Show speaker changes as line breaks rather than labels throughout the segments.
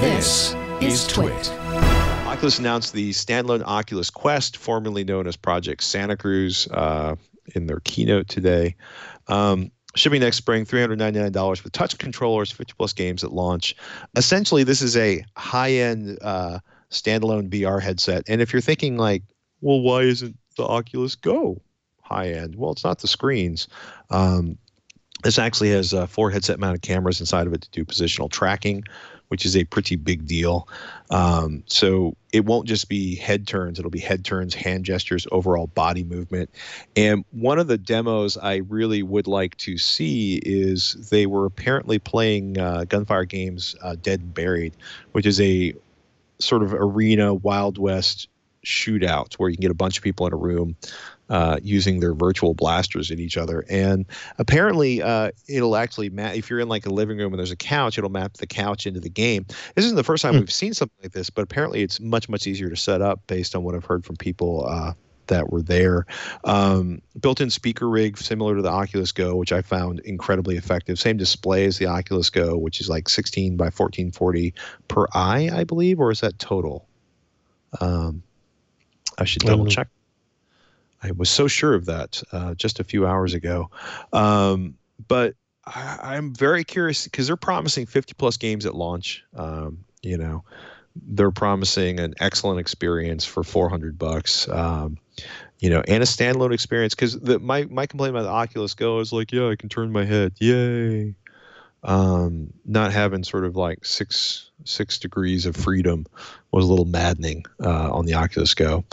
This is TWiT.
Oculus announced the standalone Oculus Quest, formerly known as Project Santa Cruz, in their keynote today. Shipping next spring, $399 with touch controllers, 50-plus games at launch. Essentially, this is a high-end standalone VR headset. And if you're thinking like, well, why isn't the Oculus Go high-end? Well, it's not the screens. This actually has 4 headset-mounted cameras inside of it to do positional tracking, which is a pretty big deal. So it won't just be head turns. It'll be head turns, hand gestures, overall body movement. And one of the demos I really would like to see is they were apparently playing Gunfire Games' Dead and Buried, which is a sort of arena Wild West shootout where you can get a bunch of people in a room using their virtual blasters at each other. And apparently it'll actually map, if you're in like a living room and there's a couch, it'll map the couch into the game. This isn't the first time we've seen something like this, but apparently it's much, much easier to set up based on what I've heard from people that were there. Built-in speaker rig similar to the Oculus Go, which I found incredibly effective. Same display as the Oculus Go, which is like 16 by 1440 per eye, I believe, or is that total? I should double check. I was so sure of that just a few hours ago. But I'm very curious because they're promising 50-plus games at launch. You know, they're promising an excellent experience for $400. You know, and a standalone experience because my complaint about the Oculus Go is like, yeah, I can turn my head, yay. Not having sort of like six degrees of freedom was a little maddening on the Oculus Go.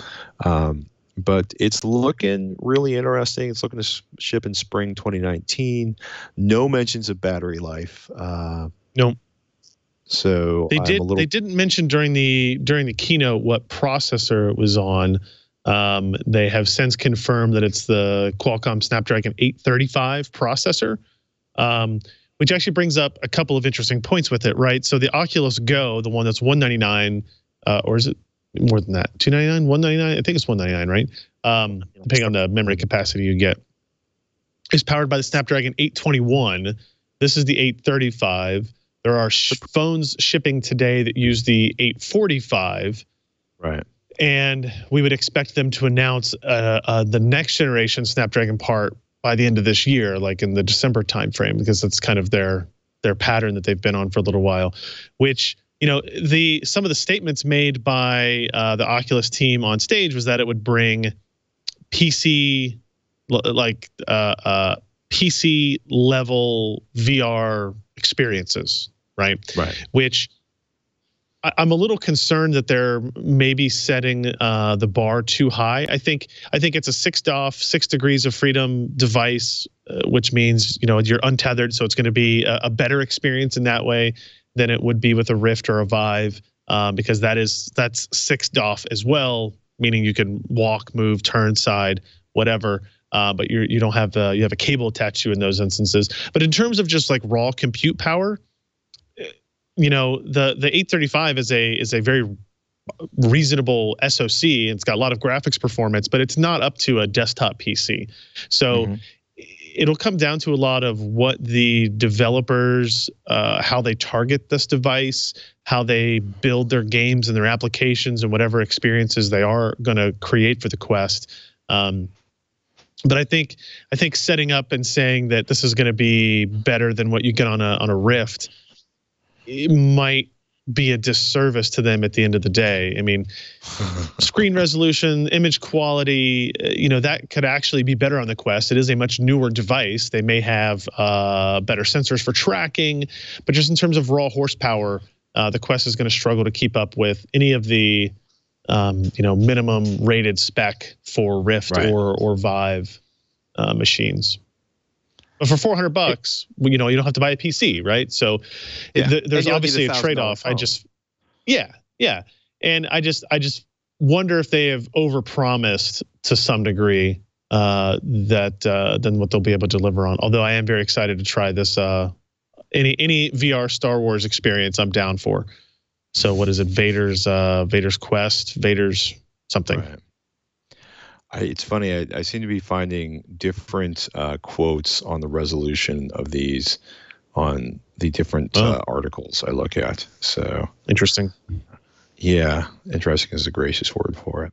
But it's looking really interesting. It's looking to ship in spring 2019. No mentions of battery life.
No.
So
they didn't mention during the keynote what processor it was on. They have since confirmed that it's the Qualcomm Snapdragon 835 processor. Which actually brings up a couple of interesting points with it, right? So the Oculus Go, the one that's $199, or is it more than that? $299, $199? I think it's $199, right? Depending on the memory capacity you get, is powered by the Snapdragon 821. This is the 835. There are phones shipping today that use the 845.
Right.
And we would expect them to announce the next generation Snapdragon part by the end of this year, like in the December timeframe, because that's kind of their pattern that they've been on for a little while. Which, you know, some of the statements made by the Oculus team on stage was that it would bring PC PC level VR experiences, right?
Right.
Which I'm a little concerned that they're maybe setting the bar too high. I think it's a 6 degrees of freedom device, which means, you know, you're untethered, so it's going to be a better experience in that way than it would be with a Rift or a Vive, because that's 6 DoF as well, meaning you can walk, move, turn side, whatever. But you don't have you have a cable attached to you in those instances. But in terms of just like raw compute power, you know, the 835 is a very reasonable SoC. It's got a lot of graphics performance, but it's not up to a desktop PC. So it'll come down to a lot of what the developers, how they target this device, how they build their games and their applications and whatever experiences they are going to create for the Quest. But I think setting up and saying that this is going to be better than what you get on a Rift, it might be a disservice to them at the end of the day. I mean, screen resolution, image quality, you know, that could actually be better on the Quest. It is a much newer device. They may have better sensors for tracking, but just in terms of raw horsepower, the Quest is going to struggle to keep up with any of the you know, minimum rated spec for Rift or Vive machines. But for $400, you know, you don't have to buy a PC, right? So there's obviously a trade-off. Yeah. And I just wonder if they have overpromised to some degree than what they'll be able to deliver on. Although I am very excited to try this any VR Star Wars experience I'm down for. So what is it? Vader's Quest, Vader's something.
Right. It's funny. I seem to be finding different quotes on the resolution of these. on the different articles I look at. So
interesting.
Yeah, interesting is a gracious word for it.